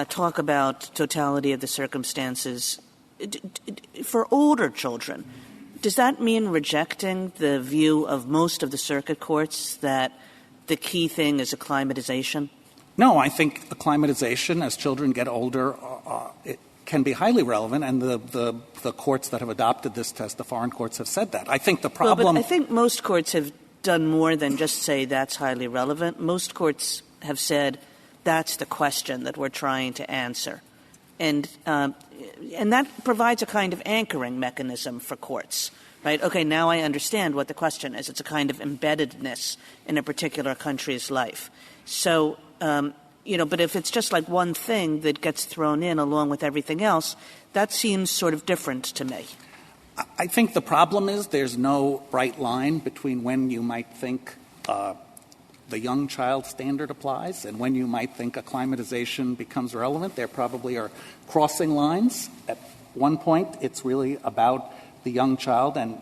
talk about totality of the circumstances, for older children, does that mean rejecting the view of most of the circuit courts that the key thing is acclimatization? No, I think acclimatization as children get older it can be highly relevant, and the courts that have adopted this test, the foreign courts, have said that. I think the problem... Well, but I think most courts have done more than just say that's highly relevant. Most courts have said that's the question that we're trying to answer. And that provides a kind of anchoring mechanism for courts, right? Okay, now I understand what the question is. It's a kind of embeddedness in a particular country's life. So, but if it's just like one thing that gets thrown in along with everything else, that seems sort of different to me. I think the problem is there's no bright line between when you might think the young child standard applies and when you might think acclimatization becomes relevant. There probably are crossing lines. At one point, it's really about the young child and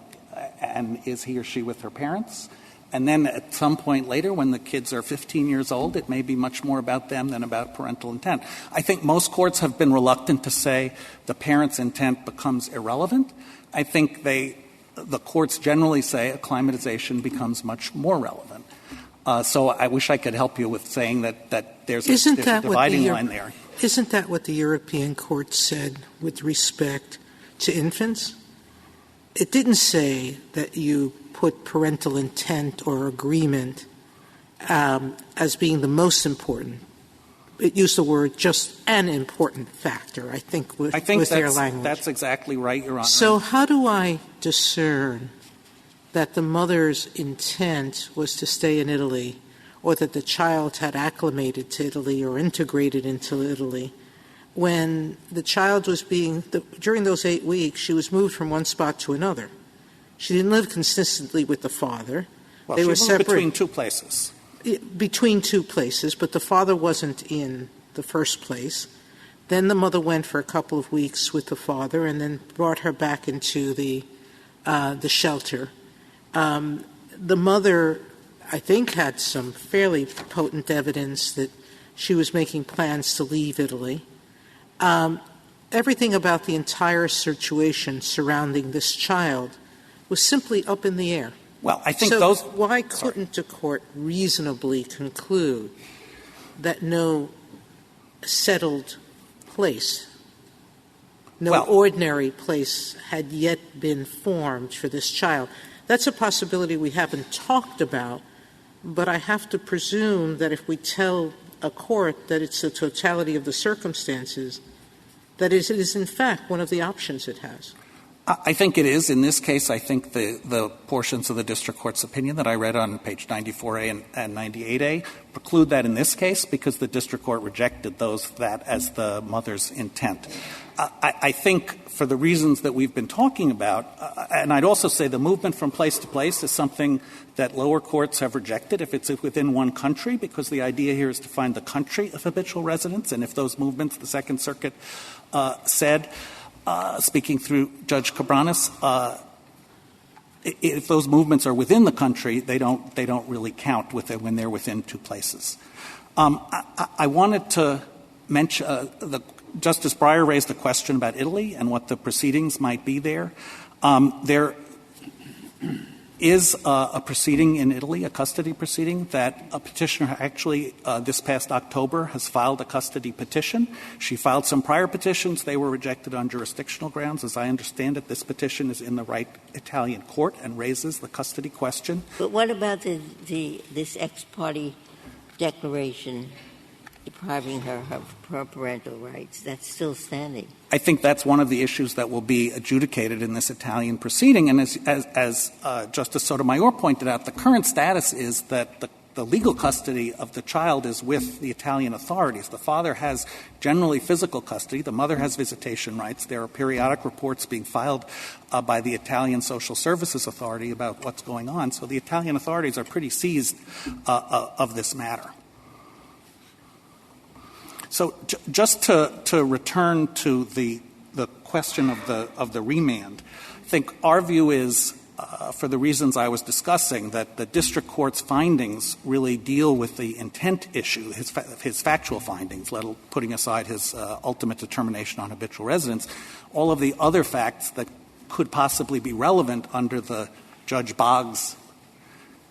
is he or she with her parents. And then at some point later, when the kids are 15 years old, it may be much more about them than about parental intent. I think most courts have been reluctant to say the parent's intent becomes irrelevant. I think the courts generally say acclimatization becomes much more relevant. So I wish I could help you with saying that there's a dividing line there. Isn't that what the European court said with respect to infants? It didn't say that you put parental intent or agreement as being the most important. It used the word just an important factor, I think, with their language. That's exactly right, Your Honor. So how do I discern that the mother's intent was to stay in Italy, or that the child had acclimated to Italy or integrated into Italy, when the child was during those 8 weeks, she was moved from one spot to another? She didn't live consistently with the father. Well, they she were moved separate. between two places. Between two places, but the father wasn't in the first place. Then the mother went for a couple of weeks with the father and then brought her back into the shelter. The mother, I think, had some fairly potent evidence that she was making plans to leave Italy. Everything about the entire situation surrounding this child was simply up in the air. Well, I think so why couldn't a court reasonably conclude that no settled place, no ordinary place had yet been formed for this child? That's a possibility we haven't talked about, but I have to presume that if we tell a court that it's the totality of the circumstances, that it is in fact one of the options it has. I think it is. In this case, I think the portions of the district court's opinion that I read on page 94A and 98A preclude that in this case because the district court rejected that as the mother's intent. I think for the reasons that we've been talking about, and I'd also say the movement from place to place is something that lower courts have rejected if it's within one country, because the idea here is to find the country of habitual residence. And if those movements, the Second Circuit said, speaking through Judge Cabranes, if those movements are within the country, they don't really count when they're within two places. I wanted to mention Justice Breyer raised a question about Italy and what the proceedings might be there. There is a proceeding in Italy, a custody proceeding, that a petitioner actually this past October has filed a custody petition. She filed some prior petitions. They were rejected on jurisdictional grounds. As I understand it, this petition is in the right Italian court and raises the custody question. But what about this ex parte declaration depriving her of her parental rights? That's still standing. I think that's one of the issues that will be adjudicated in this Italian proceeding. And as Justice Sotomayor pointed out, the current status is that the legal custody of the child is with the Italian authorities. The father has generally physical custody. The mother has visitation rights. There are periodic reports being filed by the Italian Social Services Authority about what's going on. So the Italian authorities are pretty seized of this matter. So just to return to the question of the remand, I think our view is, for the reasons I was discussing, that the district court's findings really deal with the intent issue, his factual findings, putting aside his ultimate determination on habitual residence. All of the other facts that could possibly be relevant under the Judge Boggs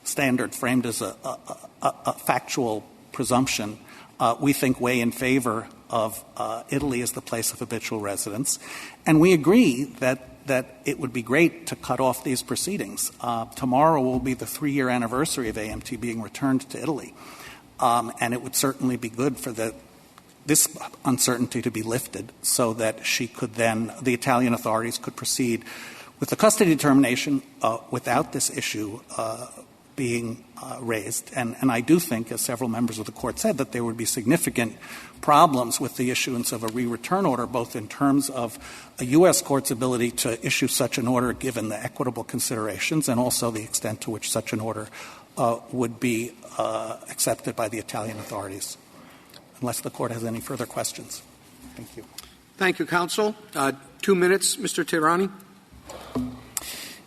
standard framed as a factual presumption, we think weigh in favor of Italy as the place of habitual residence. And we agree that it would be great to cut off these proceedings. Tomorrow will be the 3-year anniversary of AMT being returned to Italy. And it would certainly be good for this uncertainty to be lifted so that she could then, the Italian authorities could proceed with the custody determination without this issue being raised. And I do think, as several members of the Court said, that there would be significant problems with the issuance of a re-return order, both in terms of a U.S. court's ability to issue such an order given the equitable considerations and also the extent to which such an order would be accepted by the Italian authorities. Unless the Court has any further questions. Thank you. Thank you, counsel. 2 minutes, Mr. Tehrani.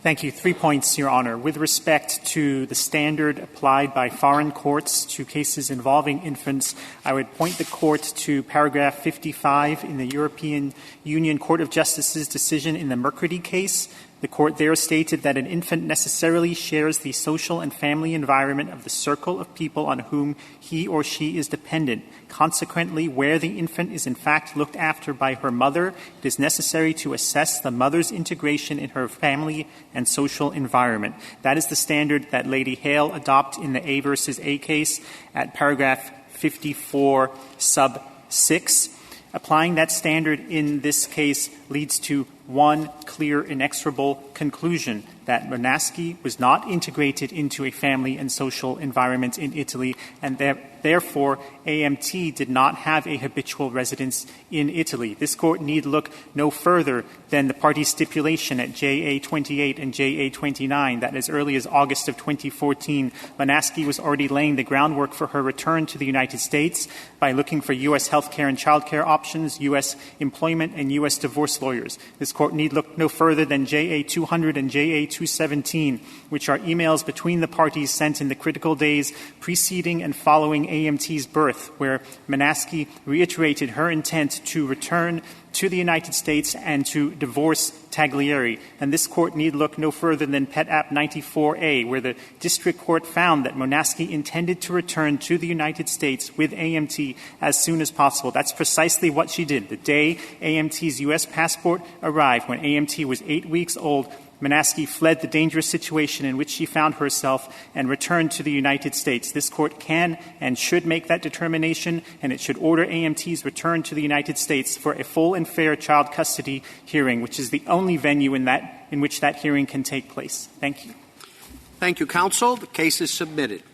Thank you. 3 points, Your Honor. With respect to the standard applied by foreign courts to cases involving infants, I would point the Court to paragraph 55 in the European Union Court of Justice's decision in the Mercredi case. The Court there stated that an infant necessarily shares the social and family environment of the circle of people on whom he or she is dependent. Consequently, where the infant is in fact looked after by her mother, it is necessary to assess the mother's integration in her family and social environment. That is the standard that Lady Hale adopted in the A versus A case at paragraph 54 sub 6. Applying that standard in this case leads to one clear, inexorable conclusion that Monasky was not integrated into a family and social environment in Italy, and therefore AMT did not have a habitual residence in Italy. This Court need look no further than the party stipulation at JA 28 and JA 29 that as early as August of 2014, Monasky was already laying the groundwork for her return to the United States by looking for U.S. health care and child care options, U.S. employment, and U.S. divorce lawyers. This Court need look no further than JA 200 and JA 217, which are emails between the parties sent in the critical days preceding and following AMT's birth, where Monasky reiterated her intent to return to the United States and to divorce Taglieri. And this Court need look no further than Pet App 94A, where the district court found that Monasky intended to return to the United States with AMT as soon as possible. That's precisely what she did. The day AMT's U.S. passport arrived, when AMT was 8 weeks old, Monasky fled the dangerous situation in which she found herself and returned to the United States. This Court can and should make that determination, and it should order AMT's return to the United States for a full and fair child custody hearing, which is the only venue in which that hearing can take place. Thank you. Thank you, counsel. The case is submitted.